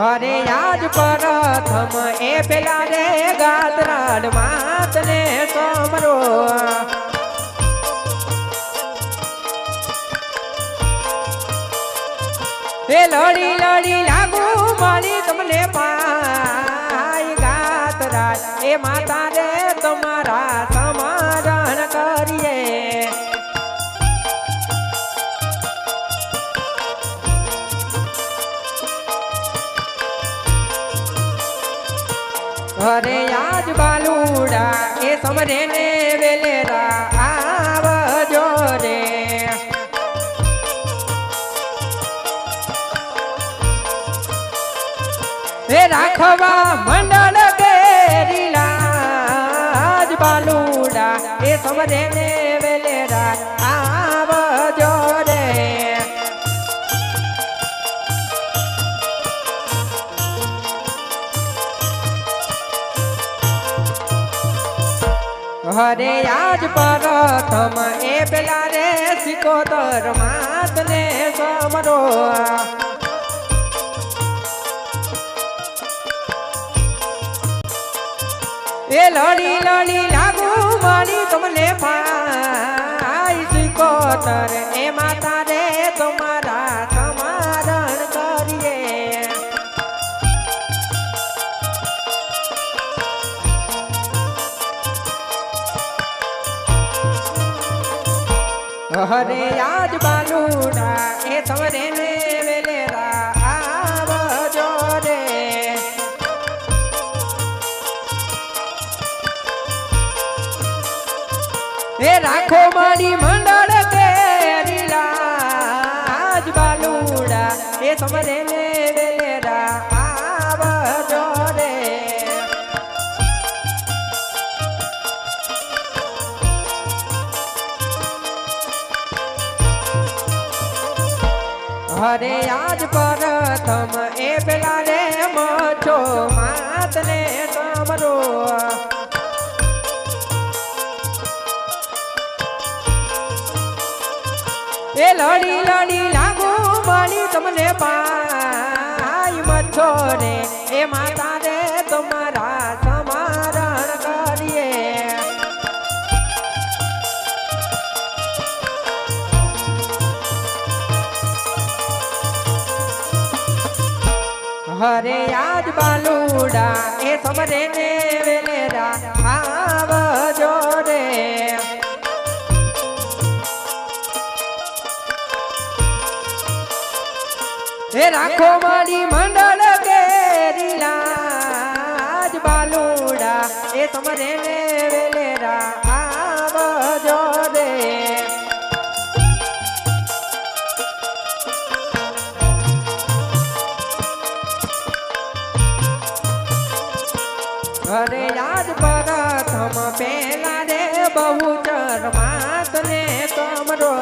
અરે આજ પ્રથમ એ પેલા રે ગાતરાડ માત ને સમરો એ લડી લડી લાગુ મારી તમને પાય ગાતરાડ એ માતા રે તમારા સમારણ કરીએ અરે આજ બાલુડા એ સમરે ને વેલેરા આવજો રે એ રાખવા મંડળ કેરીલા આજ બાલુડા એ સમરે ને વેલેરા આવજો રે હરે આજ પ્રથમ એ પેલા રે સિકોતર માત ને સમરો એ લડી લડી લાગુ મારી તમને પાય સિકોતર એ માતા રે તમારા સમારણ કરીએ હરે આજ બાલુડા એ સમરે ને વેલેરા આવજો રે એ રાખો મારી મંડળ કેરીલા આજ બાલુડા એ સમરે ને વેલેરા આવજો રે હરે આજ પ્રથમ એ પેલા રે મચો માત ને સમરો એ લડી લડી લાગુ મારી તમને પાય મચ્છો રે એ માતા રે તમારા સમારણ કરીએ હરે આજ બાલુડા એ સમરે ને વેલેરા આવજો રે એ રાખો મારી મંડળ કેરીલા આજ બાલુડા એ સમરે ને વેલેરા આવજો રે અરે આજ પ્રથમ પેલા રે બહુ ચરમાત ને સમરો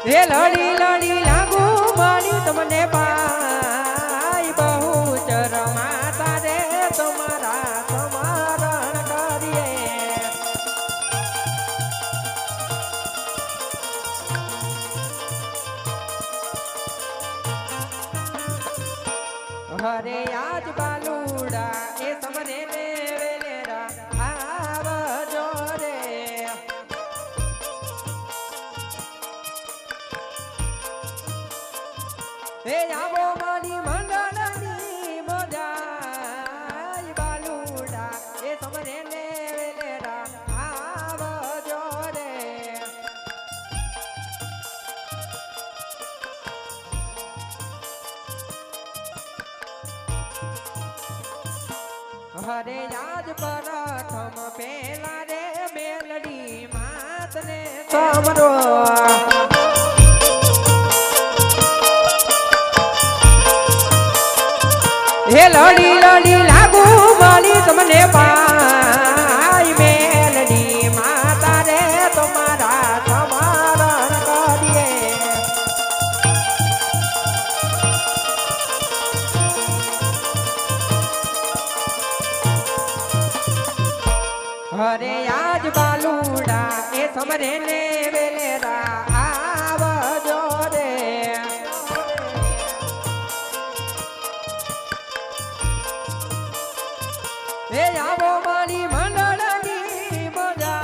એ લડી લડી લાગુ મારી તમને પાય બહુ ચરમાતા રે તમારા સમારણ કરીએ હરે આજ બાલુડા એ સમરે ને વેલેરા આવજો રે એ આવો મારી મંડળની મજા બાલુડા એ સમરે ને વેલેરા આવજો રે હરે આજ પ્રથમ પેલા રે મેલડી માત ને સમરો હે લડી લડી લાગુ મારી તમને પાય મેલડી માતા રે તમારા સમારણ કરીએ સમરે ને વેલેરા આવજો રે એ આવો મારી મંડળની મજા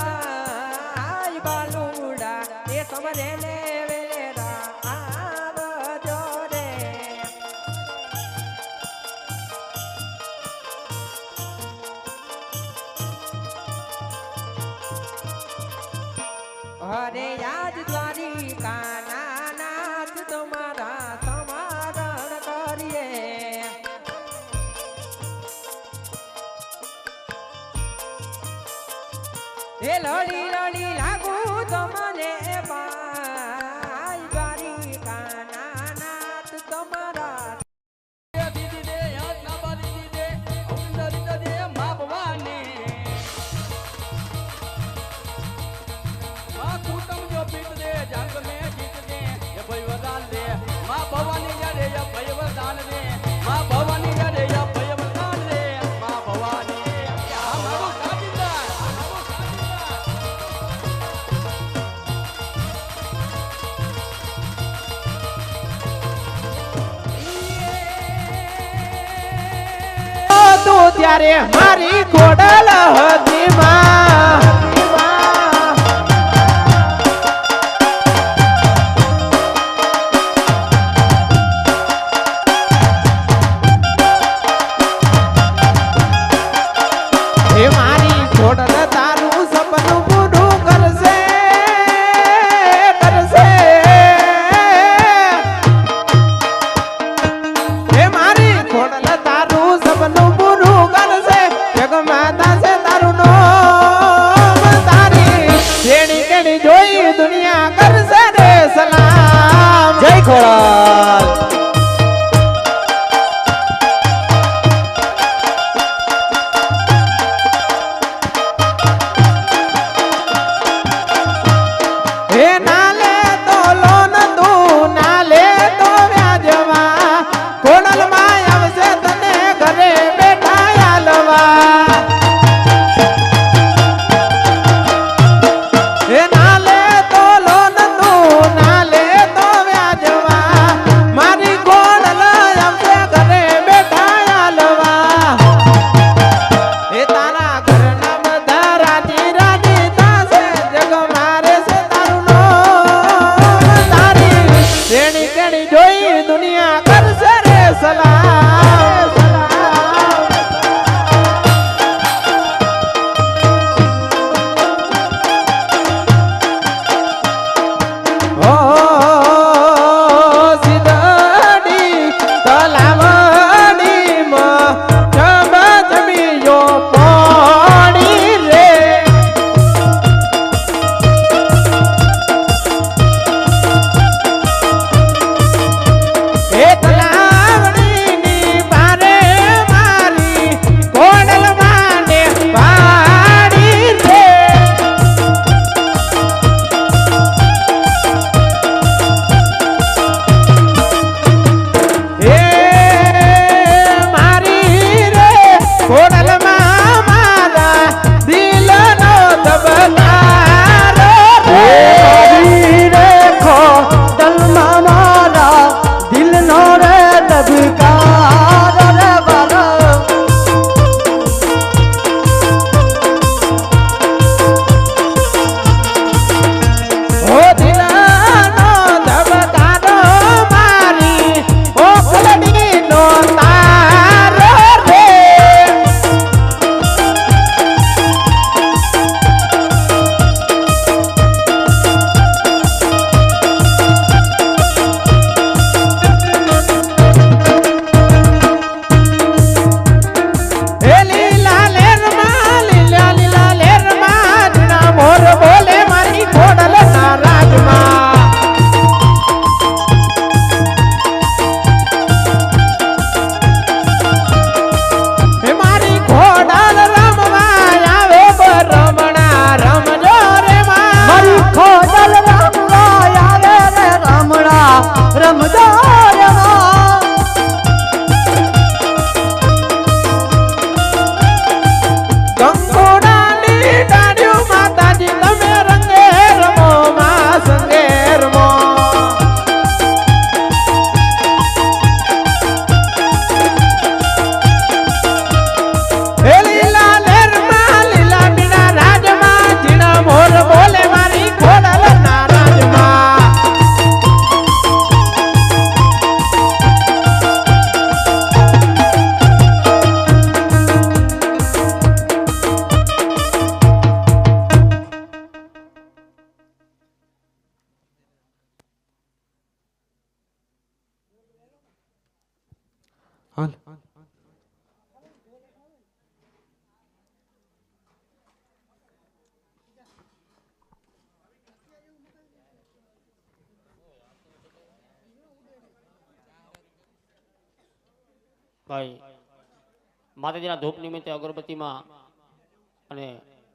બાલુડા એ સમરે ને વેલેરા આવજો રે અરે યાદ દ્વારિકા નાથ તમારા સમારણ કરીએ એ લડી લડી લાગુ તમને ભાઈ દ્વારિકા નાથ તમારા દીદી દે યાદ ના બારી દીદે અવિંદર દે મા ભવાની મા કુટુંબ જો પીટ દે જંગ મે જીત દે એ ભાઈ વરદાન દે મા ભવાની યારે એ ભાઈ વરદાન દે મા ભવાની યારે એ ભાઈ વરદાન દે મા ભવાની આ મારું સાજીદાર તું ત્યારે મારી ખોડલ હતી માં હે મારી ખોડલ તારું સપનું પૂરું કરશે કરશે હે મારી ખોડલ તારું સપનું પૂરું કરશે જગમાતા છે તારું નો હાલ ભાઈ માતાજીના ધૂપ નિમિત્તે અગરબત્તીમાં અને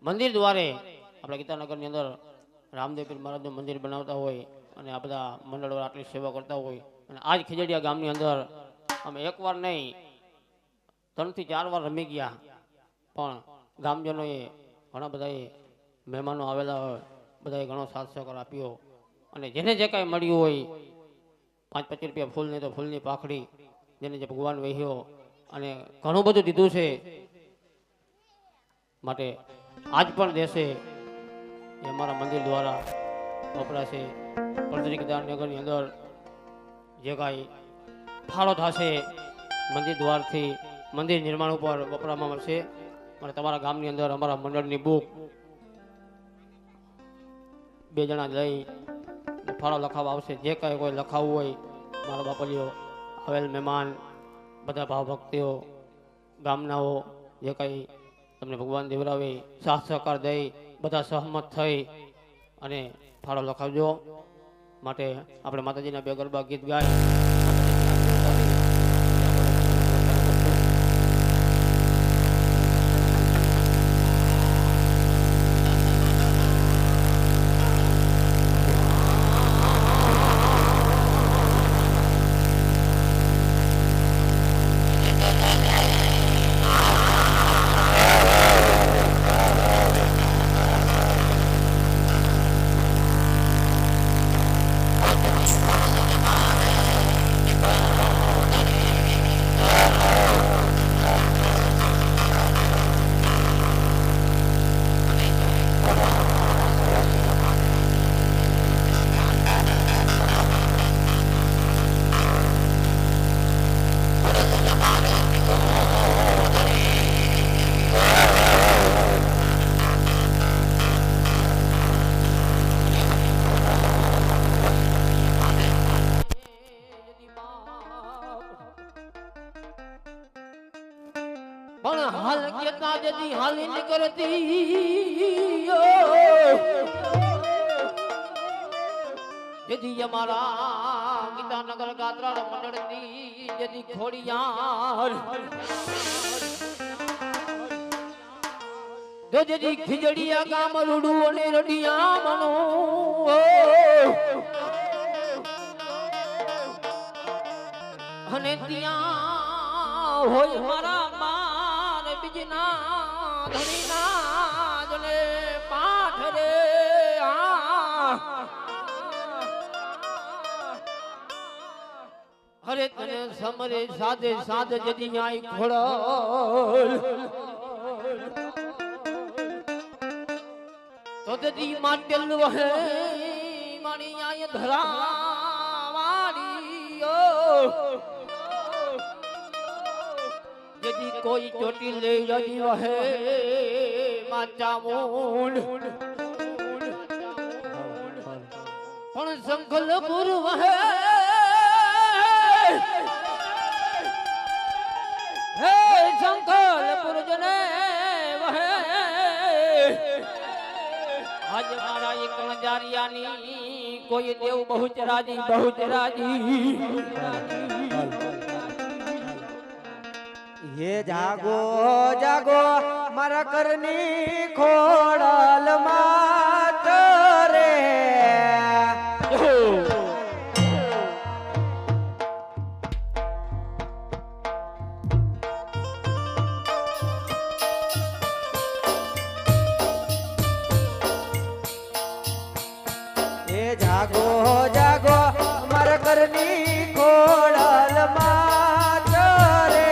મંદિર દ્વારે આપણા ગીતાનગરની અંદર રામદેવ પીર મહારાજનું મંદિર બનાવતા હોય અને આ બધા મંડળો આટલી સેવા કરતા હોય અને આજ ખીજડીયા ગામની અંદર અમે એકવાર નહીં 3 થી 4 વાર રમી ગયા પણ ગામજનોએ ઘણા બધાએ મહેમાનો આવેલા હોય બધાએ ઘણો સાથ સહકાર આપ્યો અને જેને જે કાંઈ મળ્યું હોય 5-25 રૂપિયા ફૂલ નહીં તો ફૂલની પાખડી જેને જે ભગવાન વહ્યો અને ઘણું બધું દીધું છે માટે આજ પણ દેશે એ અમારા મંદિર દ્વારા વપરાશે પંડરી કેદારનગરની અંદર જે કાંઈ ફાળો થશે મંદિર દ્વારથી મંદિર નિર્માણ ઉપર વપરાવામાં આવશે અને તમારા ગામની અંદર અમારા મંડળની બુક 2 જણા લઈ ફાળો લખાવવા આવશે જે કાંઈ કોઈ લખાવવું હોય મારા બાપલીઓ આવેલ મહેમાન બધા ભાવભક્તિઓ ગામનાઓ જે કંઈ તમને ભગવાન દેવરાવે સાથ સહકાર દઈ બધા સહમત થઈ અને ફાળો લખાવજો માટે આપણે માતાજીના 2 ગરબા ગીત ગાય પણ હાલ કેતા જતી હાલી નીકળતી જેથી અમારા ગીતાનગર ગાત્રાળ મંડળની જેથી ખોડિયાર જો જેથી ખીજડીયા ગામ રૂડું અને રડિયા મનો અને ત્યાં હોય મારા માન બીજના ધણીના જને પાઠ રે હરે તને સમરે સાધે સાધ જદી આઈ ખોડલ તો દદી માટેલ વહે માણી આય ધરાવાડી यदि कोई चोटी ले जाती वहे माचा मूंड पण संकल्पुर वहे हे संकल्पुर जने वहे आज मारा ये कणजारियानी कोई देव बहुचराजी હે જાગો જાગો મારા કરની ખોડલ માત રે હે જાગો જાગો મારા કરની ખોડલ માત રે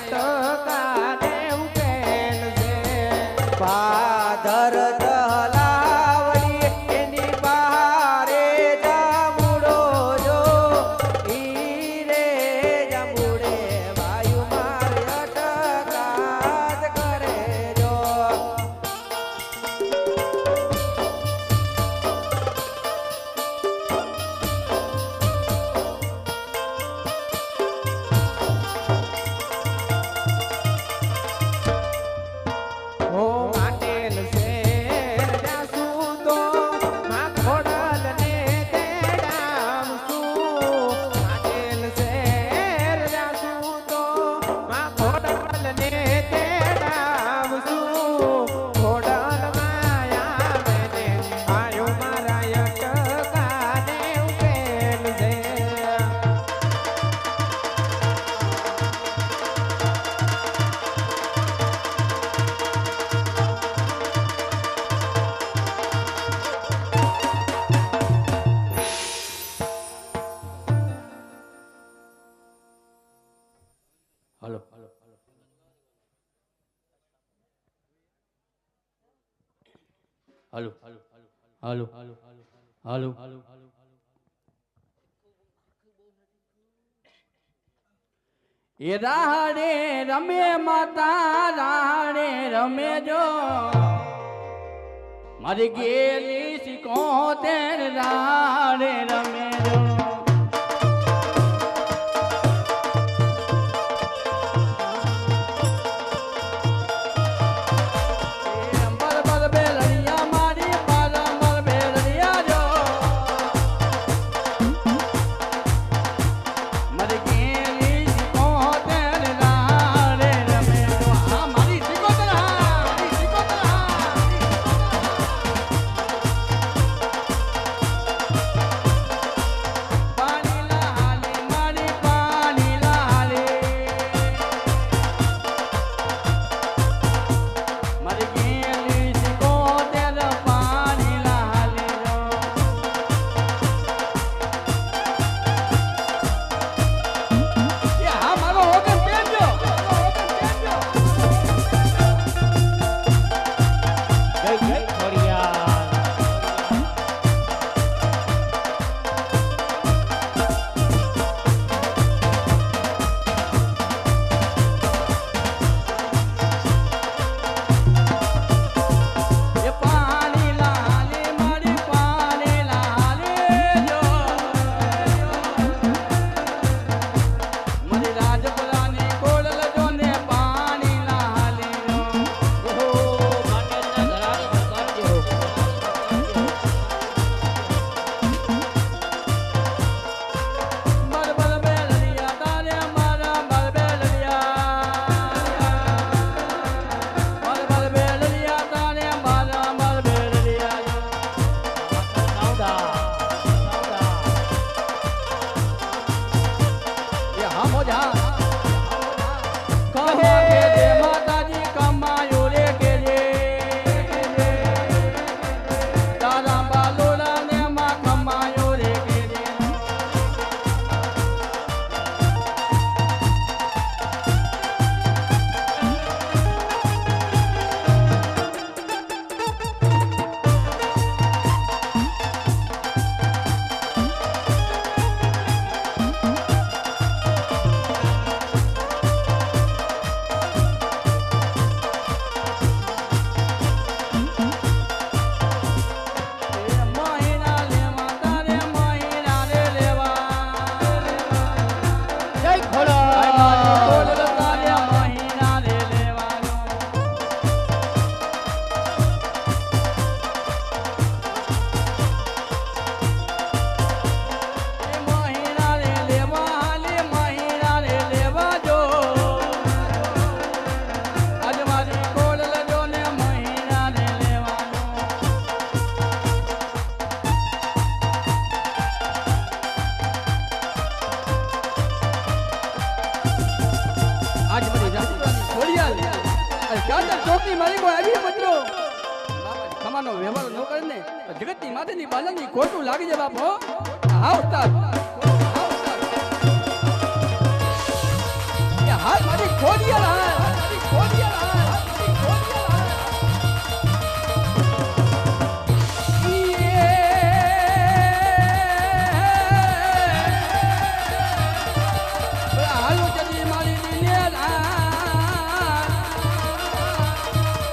અટકાને ઉકેલ છે પાદર દહલાવડી એની બહારે જાંબુડો જો ઈ રે જાંબુડે વાયુ મારે અટકાત કરે જો ઓ માટેલ શેર જાસુ તો માં ખોડલ ને તેડાવશું માટેલ શેર જાસુ તો માં ખોડલ ને તેડાવશું ખોડલ માયા મેને આયો મારા અટકાને ઉકેલ છે હાલો હાલો હાલો હાલો એ રાડે રમે માતા રાડે રમે જો મારી ગેલી સિકોતેર રાડે રમે જો ચોકની માલિકો આવી મિત્રો ખમાનો વ્યવહાર ન કરે ને તો જગતની માથેની બાલાની ખોટું લાગી જાય બાપ હો. હા ઉસ્તાદ, હાલ મારી ખોડિયાર ખોડિયાર હાલો જલ્દી મારી દીને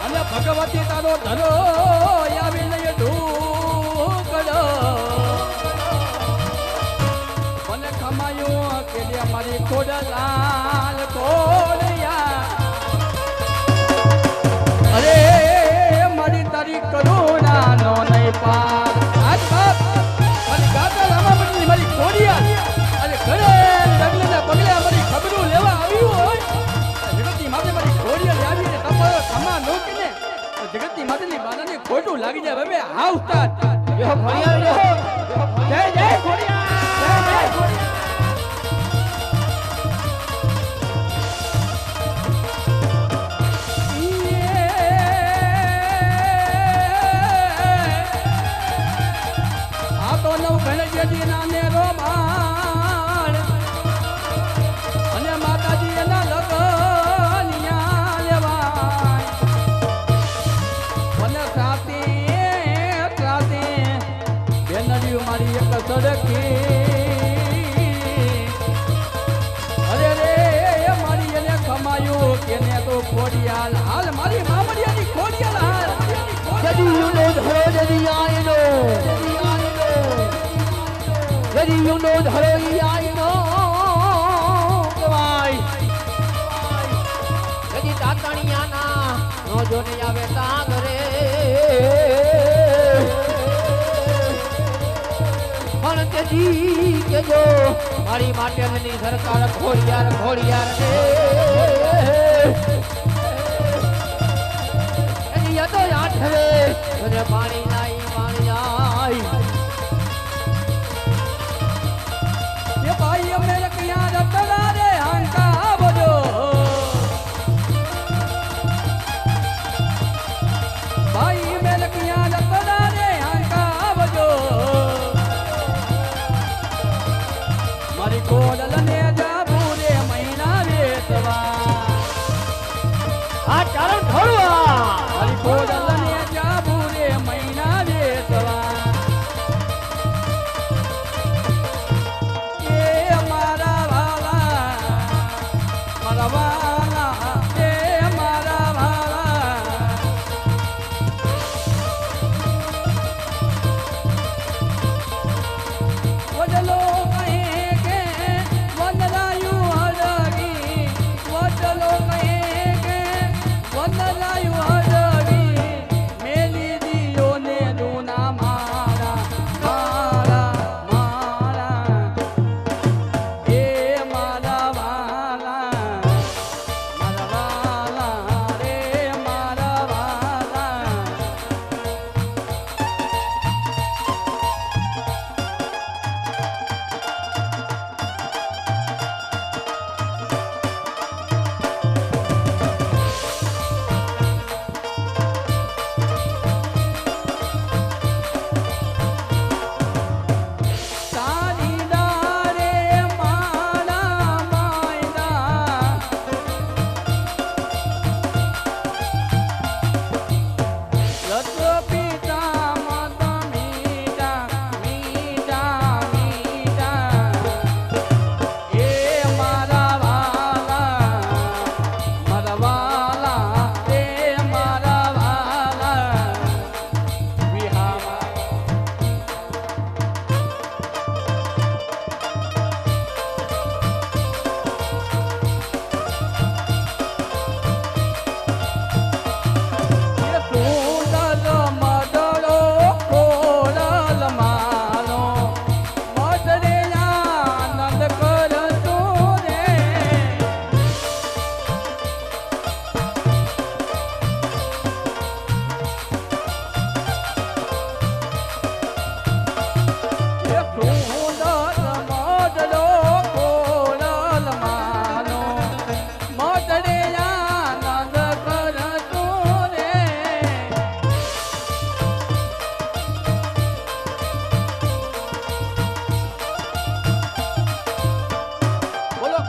અને ભગવતી તારો ધરો આવી લઈ ઢોકળો મને ખમાયું કે લે મારી ખોડલાલ ખોડિયા અરે મારી તારી કરુણા નો નહીં પાર આજ બાપ અને ગાતા રામાપતિ મારી ખોડિયા અને ઘરે લગ્નના પગલે મારી ખબરું લેવા આવ્યું હોય જગતની માતે મારી ખોડિયા આવીને તમારો ખમા નોકીને જગતની માતની બાનાને ખોટું લાગી જાય હવે હા ઉસ્તાદ યો ખોડિયાર યો જય જય ખોડિયાર જય જય ખોડિયાર નાને રોમાણ અને માતાજી એના લગનિયા લેવાય મને સાથે સાથે બેનડીઓ મારી એક સડકી અરે રે મારી એને ખમાયું કેને તો ખોડિયાલ હાલ મારી મામડિયાની ખોડિયાલ હાલ જદી યુ નો ધરો જદી આયનો જદી યુ નો ધરો આયનો કવાય જદી તાતણિયાના નો જોને આવે તા ઘરે પણ તેજી કે જો મારી માટેની સરકાર ખોડિયાર ખોડિયાર રે એની યાદો આઠરે મને પાણી નાઈ ભાઈ અમે લખિયા રતના રે હંકા બોલો ભાઈ અમે લખિયા રતના રે હંકા બોલો મારી કોડલ ને જાબુ રે મહિના વેતવા આ ચારણ ઢોળવા મારી કોડલ ને જાબુ રે મહિના વેતવા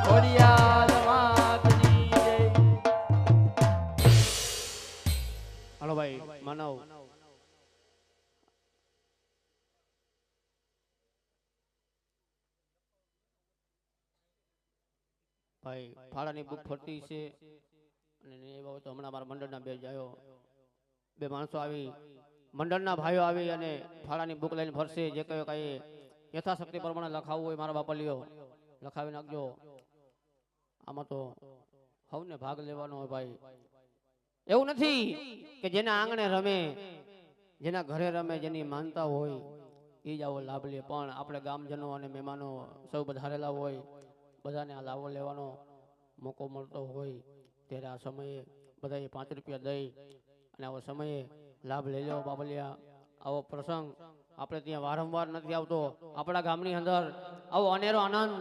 ખોડિયાલ માતની જય માનવ ભાઈ ફાળાની બુક ફરતી છે અને એ બાબતો હમણાં મારા મંડળના બે માણસો આવી મંડળના ભાઈઓ આવી અને ફાળાની બુક લઈને ફરશે. જે કઈ યથાશક્તિ પ્રમાણે લખાવવું હોય મારા બાપા લ્યો લખાવી નાખજો. આમાં તો સૌને ભાગ લેવાનો હોય ભાઈ. એવું નથી કે જેના આંગણે રમે જેના ઘરે રમે જેની માનતા હોય એ જ આવો લાભ લે, પણ આપણે ગામજનો અને મહેમાનો સૌ વધારેલા હોય બધાને આ લાભો લેવાનો મોકો મળતો હોય ત્યારે આ સમયે બધાએ 5 રૂપિયા દઈ અને આવો સમયે લાભ લઈ લો બાબલિયા. આવો પ્રસંગ આપણે ત્યાં વારંવાર નથી આવતો. આપણા ગામની અંદર આવો અનેરો આનંદ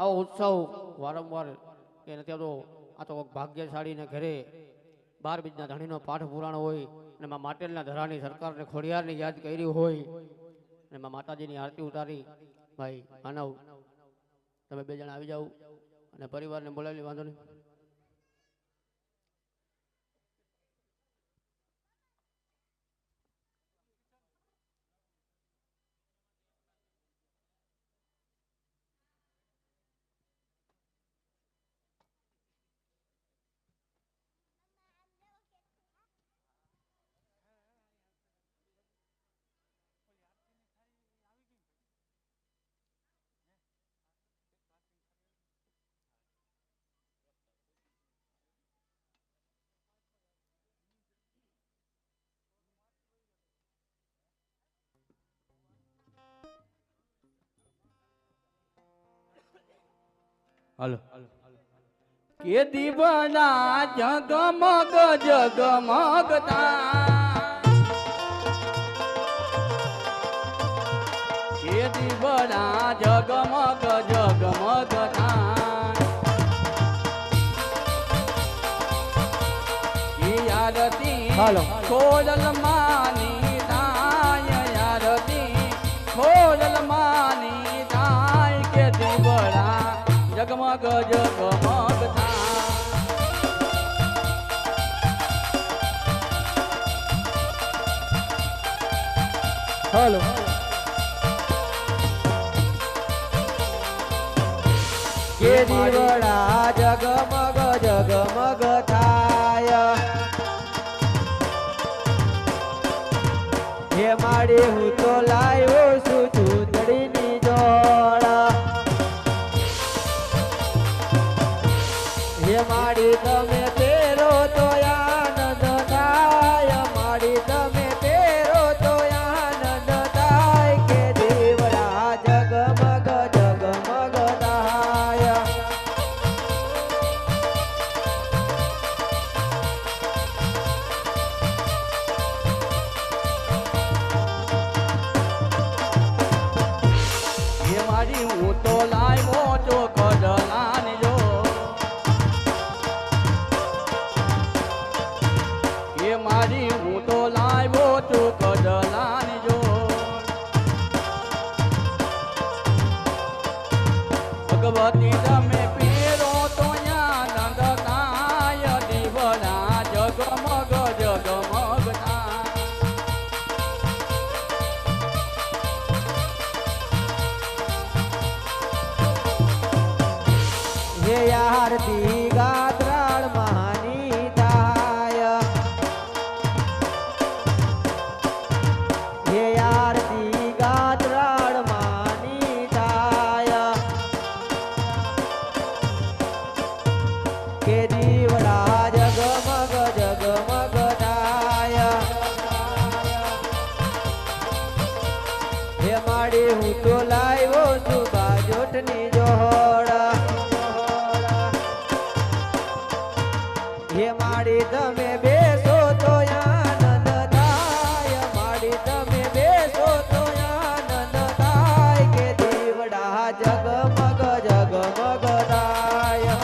આવો ઉત્સવ વારંવાર એ નથી આવતો. આ તો ભાગ્યશાળીને ઘરે 12 બીજના ધણીનો પાઠ પુરાણ હોય અને માં માટેલના ધરાની સરકારને ખોડિયારની યાદ કરી હોય અને માં માતાજીની આરતી ઉતારી. ભાઈ માનવ તમે 2 જણા આવી જાઓ અને પરિવારને બોલાવી વાંધો નહીં. હાલો કે દીવડા જગમગ જગમગતા કે દીવડા જગમગ જગમગતા આરતી ખોડલ માની દાય આરતી ખોડલ માની દાય કે દીવડા જગમગ જગમગતા હાલો કે દીવડા જગમગ જગમગ થાય હે માડી હું તો લાવ્યો છું ચૂંદડીની જોડા હે માડી તમે તેરો તો આનંદ થાય માડી તમે તેરો તો આનંદ થાય કે દીવડા જગમગ જગમગ થાય હે મારી હું તો લાવ્યો છો કડલાની જો મારી હું તો લાવ્યો છું કડલાની જો ભગવતી તમે પેરો તો આનંદ થાય દીવડા જગમગ જગમગતા હે આરતી ગાત્રાળ મહાની થાય હે આરતી ગાત્રાળ મહાની થાય કે દીવડા જગમગ જગમગ થાય હે માડી હું તો લાવ્યો છું બાજોટની જોડા હે માડી તમે બેસો તો આનંદ થાય માડી તમે બેસો તો આનંદ થાય કે દીવડા જગમગ જગમગ થાય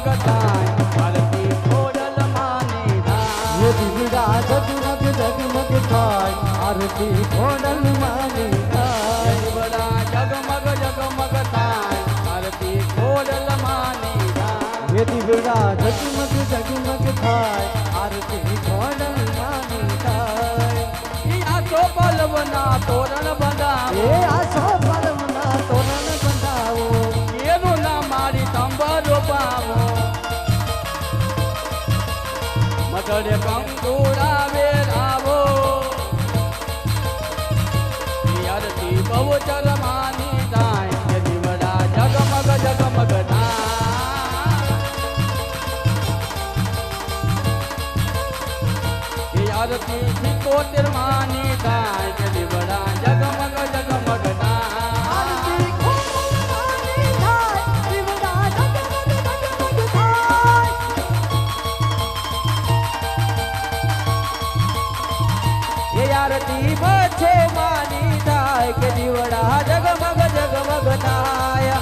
જગમગ થાય આરતી ખોડલ માની થાય દીવડા જગમગ જગમગ થાય આરતી ખોડલ માની થાય દીવડા જગમગ જગમગ થાય આરતી ખોડલ માની થાય દીવડા જગમગ જગમગ થાય આરતી ખોડલ માની થાય આસો પલવના તોરણ બંધાવો આસો પલવના તોરણ બંધાવો એનું નામ મારી તંબરો પાવો મધડે કંકુડા વેરાવો આરતી બહુ ચરમાની થાય દીવડા જગમગ જગમગ થાય આરતી 75 માની થાય કે દીવડા જગમગ જગમગ થાય આરતી ખોડલ માની થાય દીવડા જગમગ જગમગ થાય આરતી બચ્છો માની થાય કે દીવડા જગમગ જગમગ થાય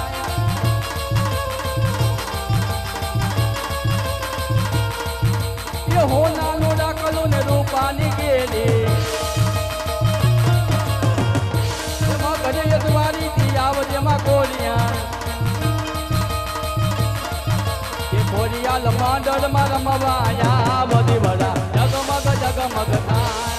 એ હોનાનો ડાકલો ને રૂપાની કેલી એમાં ઘરે યજવારી થી આવજેમાં કોલિયા એ કોલિયા લમાંડળ માં રમવાયા બધી વડા જગમગ જગમગ થાય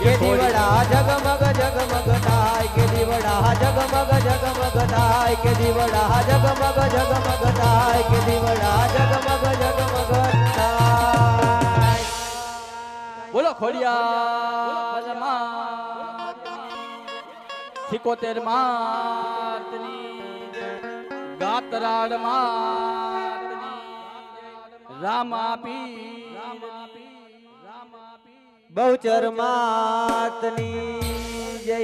કે દીવડા જગમગ જગમગ થાય કે દીવડા જગમગ જગમગ થાય કે દીવડા જગમગ જગમગ થાય કે દીવડા જગમગ જગમગ થાય બોલો ખોડિયાર માં 75 માતની ગાતરાડ માતની રામાપી બહુચર માતની જય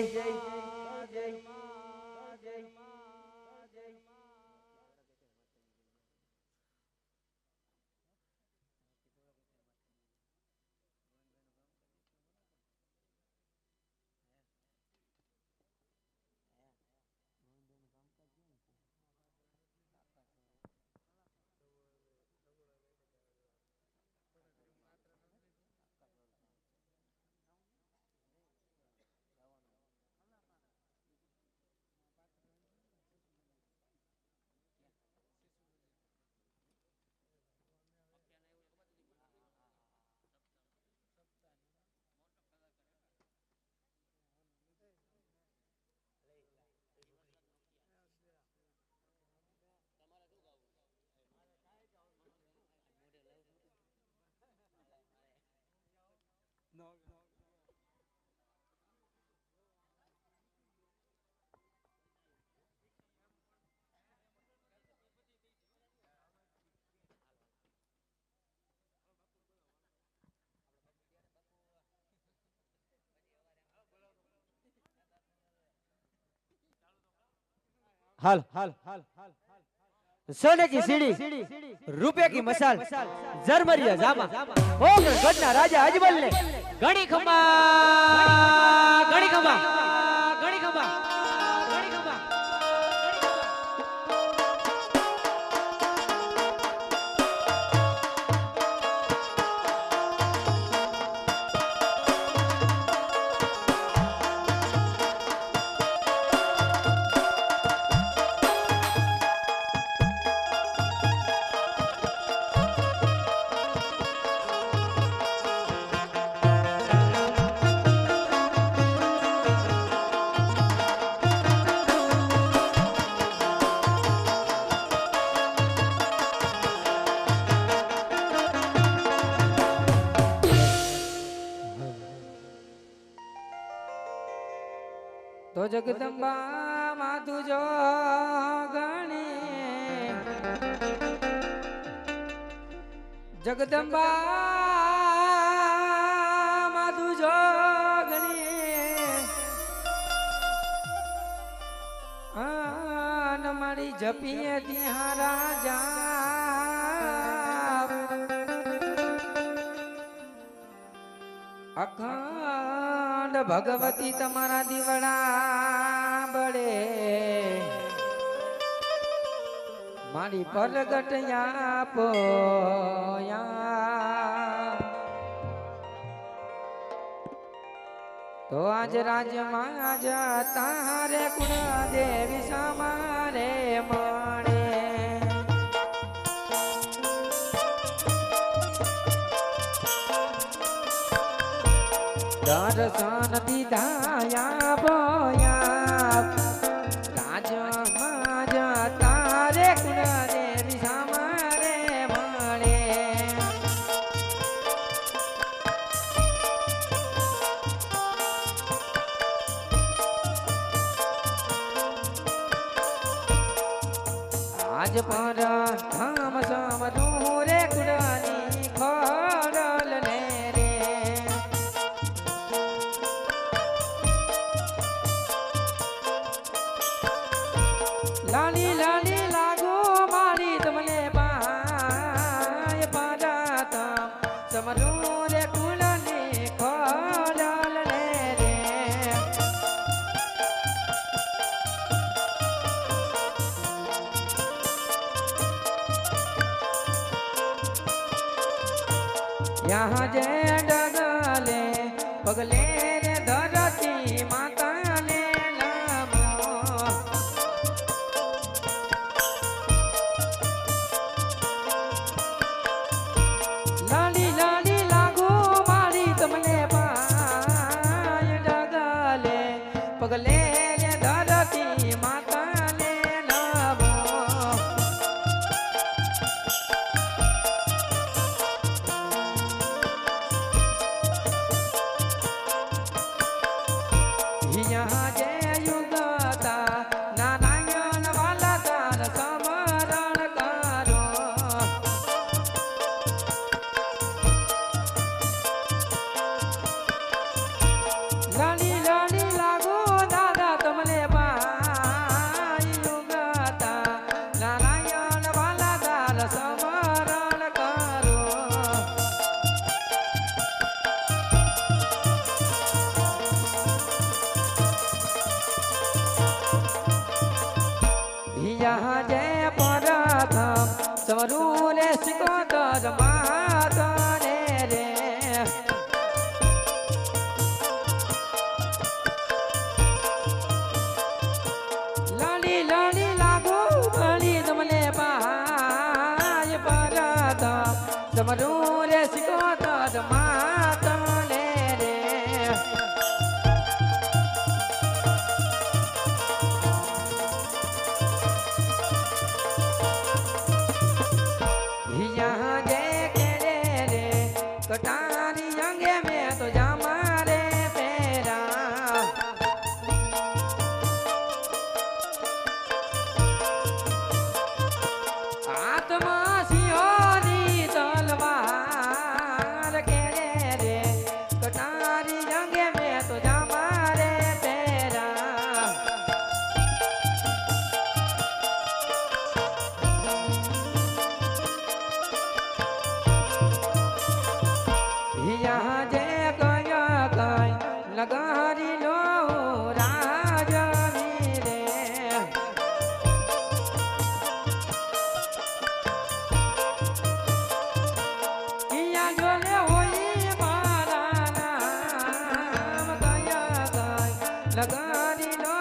हाल सोने की सीढ़ी रुपए की मसाल जरमरिया जामा होकर गढ़ना राजा अजमल ने घड़ी खंबा घड़ी खंबा घड़ी खंबा घड़ी खंबा तो जगदम्बा माधु जो गणी जगदम्बा माधु जो गणी मारी जपिए दिया राजा अखंड भगवती तमारा दीवड़ा बड़े મારી પ્રગટ પોયા તો આજ રાજ્યમાં જતા રે કુળ દેવી સમારે મળે દર્શન દીધાયા બોયા રાજમાં જતા રે કુળ દેવી સમારે મળે આજ પર ધામ સમરું રે કુળની ખોડલ ને રે લાલી લાલી લાગો મારી તમને પાય પાડા સમરું રે કુળની ખોડલ ને રે यहाँ जे डगले पगले रे धरती माता ने नमो लाली लाली लागो मारी तमने पाय डगले पगले रे धरती माता ने नमो यहाँ जय युगता नारायण वाला तार समरण करो लाली लाली लागो दादा तुमने पाई युगता नारायण वाला तार समरण करो यहाँ जय प्रथम समरून सिकोतर मातने रे लाली लाली लागो बड़ी तुमने पाय प्रथम समरून सिकोतर मातने रे यहाँ जय केरे रे कटारी अंगे में तो जामा रे तेरा आत्मा सिंहोनी तलवार केरे रे कटारी अंगे में तो जामा रे तेरा यहाँ जय गया गय लगारी लो राजा रे किया जोले होई मारा नाम गया गय लगारी लो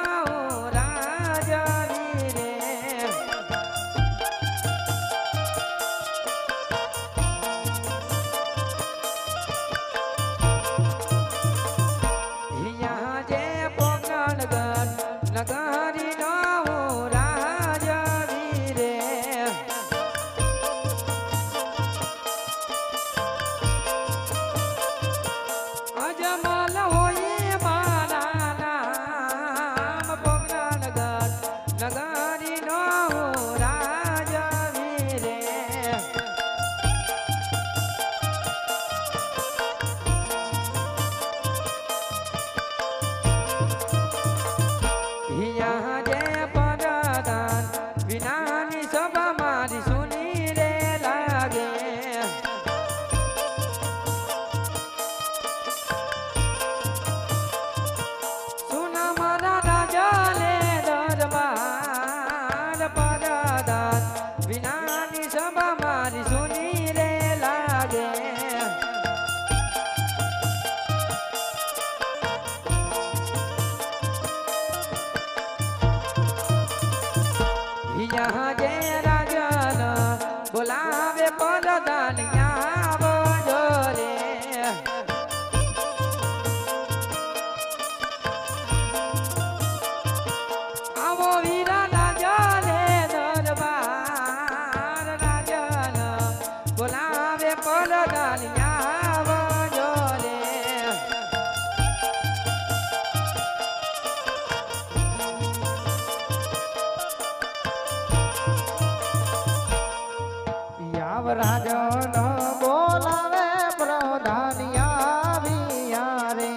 राजा रे यहाँ जय पोकरणगढ़ नगारी नो राजा वीरे अजमल होई मारा नाम पोकरणगढ़ नगारी नो राजा वीरे यहाँ રાજો નો બોલાવે પ્રધાનિયા વિયા રે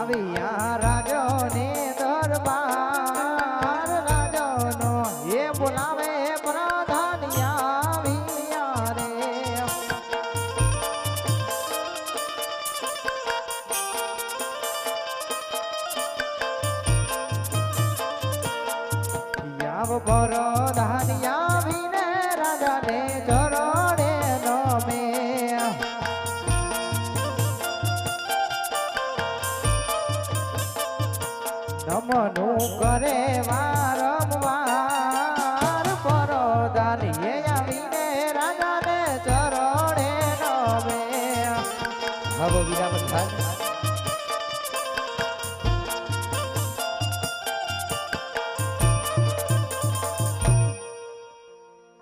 વિયા રાજો ને દરબાર રાજો નો એ બોલાવે પ્રધાનિયા વિયા રે યાવ પ્રધાનિયા વિને રાજા ને ચરણે નમે નમનું કરે વારંવાર પરદાનીએ આવીને રાજાને ચરણે નમે હવે વિરામ થાય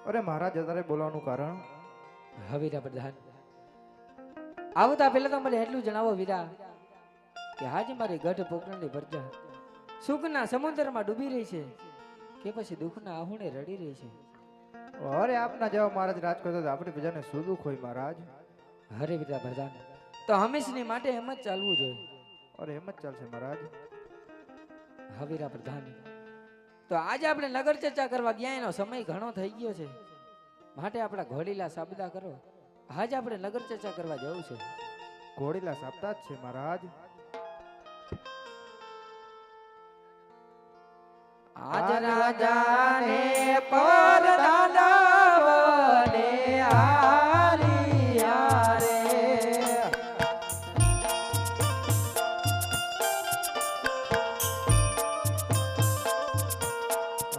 અરે મહારાજ અત્યારે બોલાવવાનું કારણ હા વીરા પ્રધાન આવતા પહેલા તો મને એટલું જણાવો વીરા કે હાજી મારી ગઢ પોકરણની પ્રજા સુખના સમુદ્રમાં ડૂબી રહી છે કે પછી દુઃખના આહુણે રડી રહી છે અરે આપના જેવા મહારાજ રાજ કરતા તો આપણી પ્રજાને શું દુઃખ હોય મહારાજ હરે વીરા પ્રધાન તો હંમેશની માટે એમ જ ચાલવું જોઈએ અરે એમ જ ચાલશે મહારાજ હા વીરા પ્રધાન તો આજે આપણે નગર ચર્ચા કરવા ગયા એનો સમય ઘણો થઈ ગયો છે માટે આપણા ઘોડીલા સાબદા કરો આજ આપણે નગર ચર્ચા કરવા જવું છે ઘોડીલા સાપતા જ છે મહારાજ આજ રાજાને પરદાનવને આલિયા રે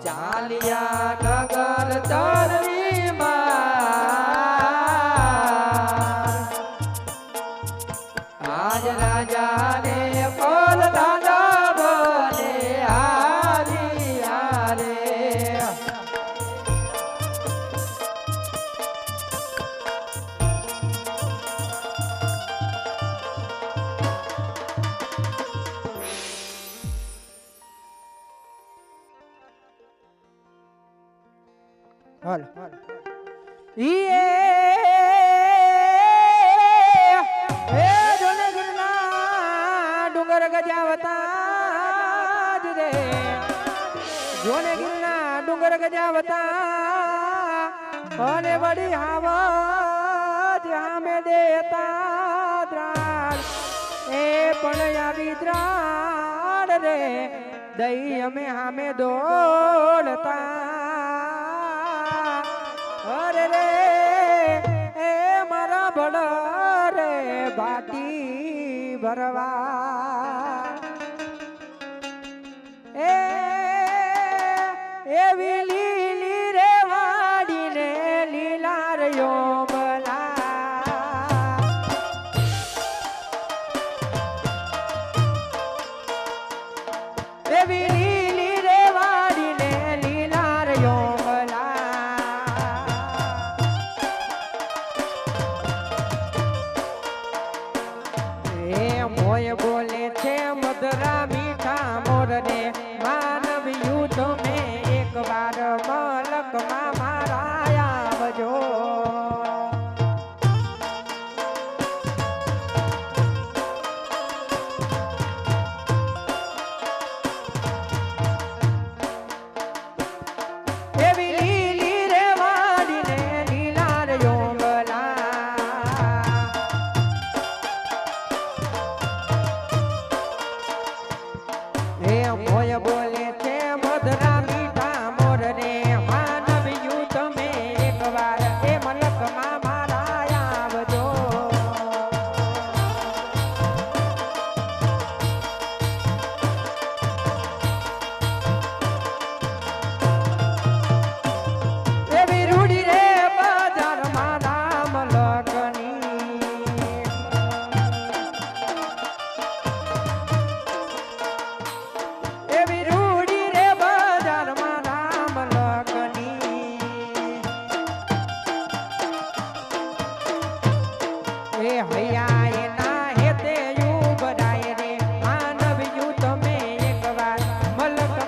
ચાલિયા નગર ચરણી માં આજ રાજાને પરદાનવને આલિયા રે હાલ ડુંગર ગજાવતા જ રે જોને ગિરના ડુંગર ગજાવતા અને વળી હાવજ હામે દેતા દ્રાડ એ પણ આવી દ્રાડ રે દઈ અમે હામે દોડતા અરે રે એ મારા બડા રે બાટી ભરવા એવી લીલી રે વાડીને લીલા રે યોમલા એવી લીલી રે વાડીને લીલા રે મોય બોલે છે મધરા મીઠા મોર રે માનવ યુદ્ધ મેં એક વાર મલકમાં મારા આવજો એવી લીલી રે વાડીને લીલા રે મોય બોલે છે મધરા મીઠા મોર રે માનવ યુદ્ધ મેં એક વાર એ મલકમાં મારા આવજો એવી રૂડી રે બજારમાં રામ લગની એવી રૂડી રે બજારમાં રામ લગની એ હૈયા એના હેતે યુ બરાય રે માનવ યુ તમે એક વાર મલક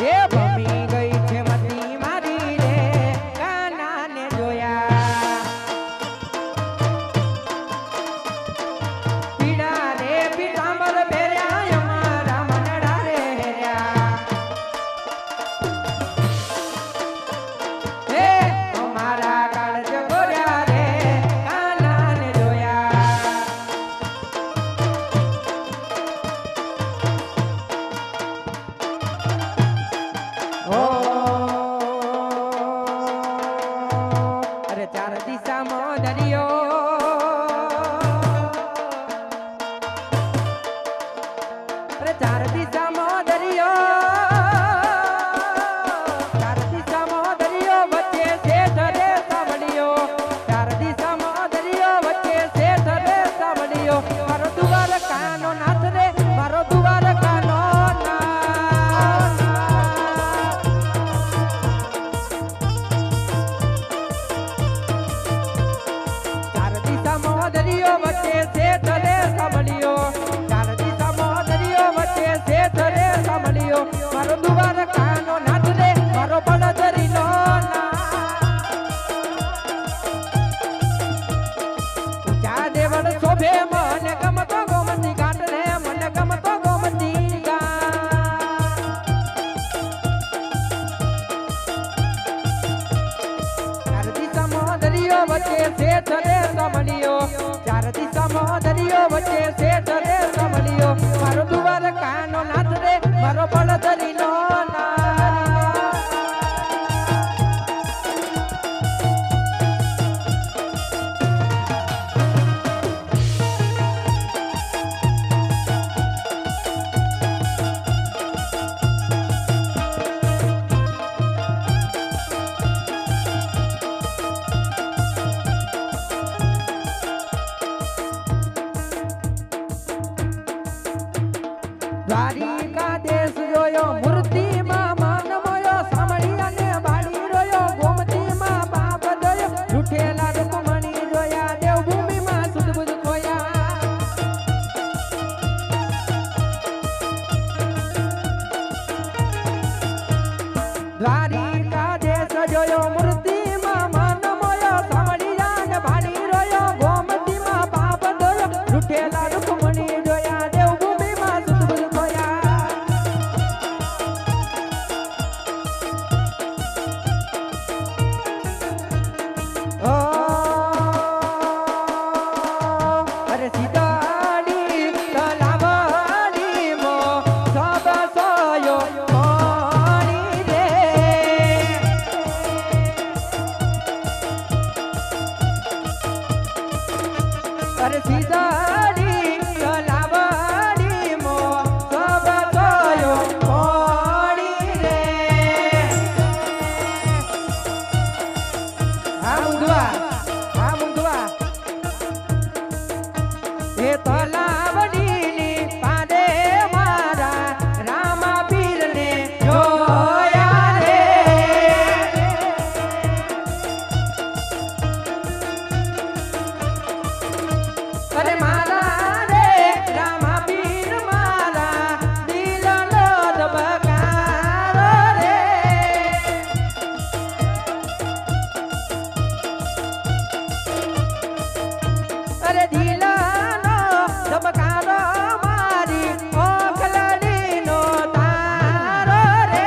એ ભમી ગઈ છે મતી મારી રે કાનાને જોયા પીડા રે પીતાંબર પહેર્યા અમારા મનડા રે હેર્યા હે અમારા કાળજ ગોર્યા રે કાનાને જોયા ઓ અરે ચાર દિશામાં દરિયો અરે ચાર દિશામાં દરિયો ચાર દિશામાં દરિયો વચ્ચે શેઠ રે સાંભળ્યો ચાર દિશામાં દરિયો વચ્ચે શેઠ રે સાંભળ્યો મારો દુવાર કાનો નાથ રે મારો દુવાર કાનો નાથ ચાર દિશામાં દરિયો વચ્ચે શેઠ રે સાંભળ્યો ચાર દિશામાં દરિયો વચ્ચે શેઠ રે સાંભળ્યો મારો દુવાર કાનો નાથ રે મારો પડદરીનો ઊંચા દેવળ શોભે મને ગમતો ગોમતી ઘાટ રે મને ગમતો ગોમતી ઘાટ ચાર દિશામાં દરિયો વચ્ચે શેઠ રે સાંભળ્યો ચાર દિશામાં દરિયો વચ્ચે શેઠ રે સાંભળ્યો મારો દુવાર કાનો નાથ રે મારો પડદરીનો નાથ દ્વારિકા દેશ જોયો મૂર્તિમાં મન મોયો સાંભળી અને બાળી રોયો ગોમતીમાં પાપ દયો લૂંટેલા રૂકમણી જોયા દેવભૂમિમાં સુધબુધ ખોયા દ્વારિકા દેશ જોયો મૂર્તિમાં મન મોયો સાંભળી અને બાળી રોયો ગોમતીમાં પાપ દયો લૂંટેલા રૂકમણી જોયા દેવભૂમિમાં સુધબુધ ખોયા ઓ અરે સીતાડી તલાવડી મો સબ સોયો મોણી રે અરે સીતાડી તલાવડી મો સબ સોયો મોણી રે આ મુંદવા એ તલાવડીની પાદે મારા રામા પીરને જોયા રે અરે મારા રે રામા પીર મારા દિલનો ધબકારો રે અરે દિલનો ધબકારો મારી ઓખલડીનો તારો રે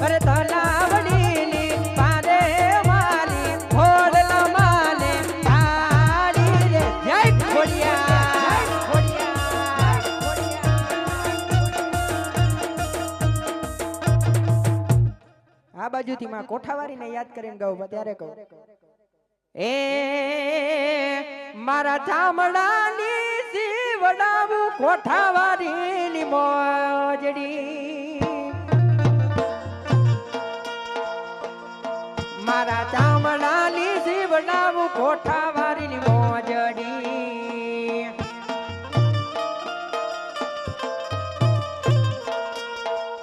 અરે તલાવડી આ બાજુથી માં કોઠાવારીને યાદ કરીને ગાઉં ત્યારે કહું એ મારા ચામડાની સીવડાવું કોઠાવારીની મોજડી મારા ચામડાની સીવડાવું કોઠાવારીની મોજડી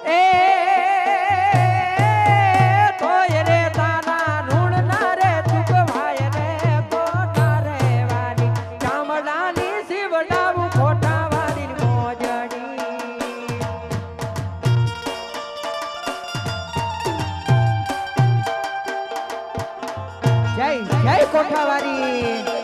એ તોય રે તારા ઋણ ના રે ચૂકવાય રે કોઠા રે વારી ચામડાની સીવડાવું કોઠાવારીની મોજડી જય જય કોઠાવારી